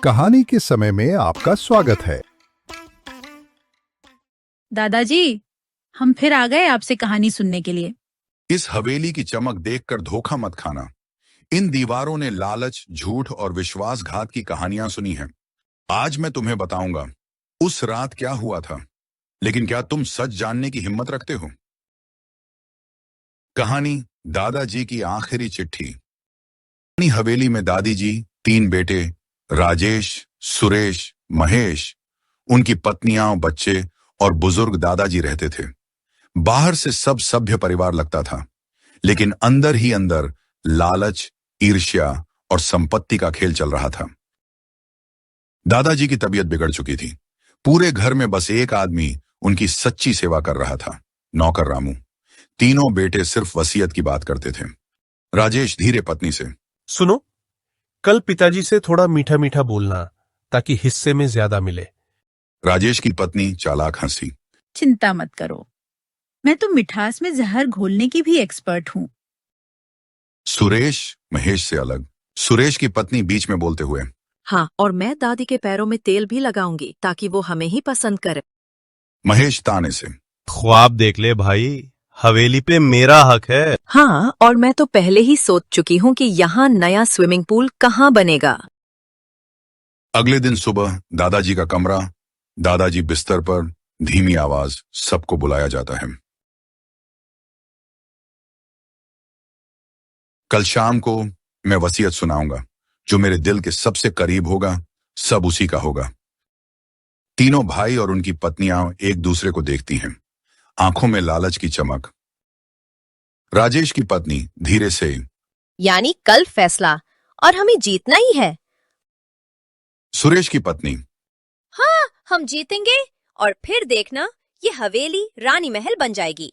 कहानी के समय में आपका स्वागत है। दादाजी, हम फिर आ गए आपसे कहानी सुनने के लिए। इस हवेली की चमक देखकर धोखा मत खाना। इन दीवारों ने लालच, झूठ और विश्वासघात की कहानियां सुनी हैं। आज मैं तुम्हें बताऊंगा उस रात क्या हुआ था। लेकिन क्या तुम सच जानने की हिम्मत रखते हो? कहानी दादाजी की आखिरी चिट्ठी। अपनी हवेली में दादी जी, 3 बेटे राजेश, सुरेश, महेश, उनकी पत्नियां, बच्चे और बुजुर्ग दादाजी रहते थे। बाहर से सब सभ्य परिवार लगता था, लेकिन अंदर ही अंदर लालच, ईर्ष्या और संपत्ति का खेल चल रहा था। दादाजी की तबीयत बिगड़ चुकी थी। पूरे घर में बस एक आदमी उनकी सच्ची सेवा कर रहा था, नौकर रामू। तीनों बेटे सिर्फ वसीयत की बात करते थे। राजेश धीरे पत्नी से, सुनो, कल पिताजी से थोड़ा मीठा मीठा बोलना ताकि हिस्से में ज्यादा मिले। राजेश की पत्नी चालाक हंसी, चिंता मत करो, मैं तो मिठास में जहर घोलने की भी एक्सपर्ट हूँ। सुरेश महेश से अलग। सुरेश की पत्नी बीच में बोलते हुए, हाँ, और मैं दादी के पैरों में तेल भी लगाऊंगी ताकि वो हमें ही पसंद करे। महेश ताने से, ख्वाब देख ले भाई, हवेली पे मेरा हक है। हाँ, और मैं तो पहले ही सोच चुकी हूँ कि यहाँ नया स्विमिंग पूल कहाँ बनेगा। अगले दिन सुबह दादाजी का कमरा, दादाजी बिस्तर पर, धीमी आवाज, सबको बुलाया जाता है। कल शाम को मैं वसीयत सुनाऊंगा। जो मेरे दिल के सबसे करीब होगा, सब उसी का होगा। तीनों भाई और उनकी पत्नियां एक दूसरे को देखती हैं, आंखों में लालच की चमक। राजेश की पत्नी धीरे से, यानी कल फैसला और हमें जीतना ही है। सुरेश की पत्नी, हाँ, हम जीतेंगे और फिर देखना ये हवेली रानी महल बन जाएगी।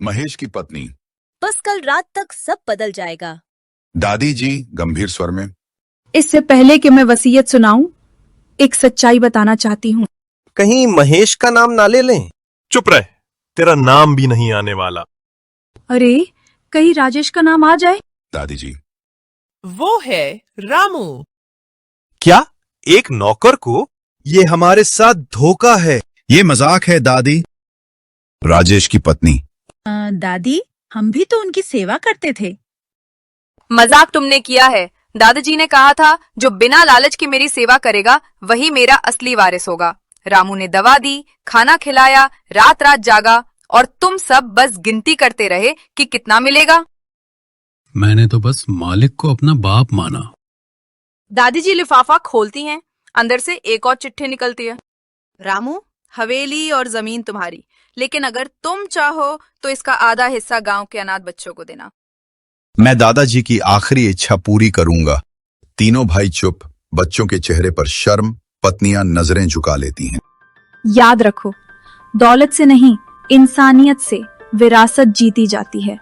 महेश की पत्नी, बस कल रात तक सब बदल जाएगा। दादी जी गंभीर स्वर में, इससे पहले कि मैं वसीयत सुनाऊं, एक सच्चाई बताना चाहती हूँ। कहीं महेश का नाम ना ले लें। चुप रह, तेरा नाम भी नहीं आने वाला। अरे, कहीं राजेश का नाम आ जाए। दादी जी, वो है रामू। क्या? एक नौकर को? ये हमारे साथ धोखा है। ये मजाक है दादी। राजेश की पत्नी, दादी, हम भी तो उनकी सेवा करते थे। मजाक तुमने किया है। दादाजी ने कहा था जो बिना लालच की मेरी सेवा करेगा वही मेरा असली वारिस होगा। रामू ने दवा दी, खाना खिलाया, रात रात जागा और तुम सब बस गिनती करते रहे कि कितना मिलेगा। मैंने तो बस मालिक को अपना बाप माना। दादी जी लिफाफा खोलती हैं, अंदर से एक और चिट्ठी निकलती है। रामू, हवेली और जमीन तुम्हारी, लेकिन अगर तुम चाहो तो इसका आधा हिस्सा गांव के अनाथ बच्चों को देना। मैं दादाजी की आखिरी इच्छा पूरी करूंगा। तीनों भाई चुप, बच्चों के चेहरे पर शर्म, पत्नियां नजरें झुका लेती हैं। याद रखो, दौलत से नहीं, इंसानियत से विरासत जीती जाती है।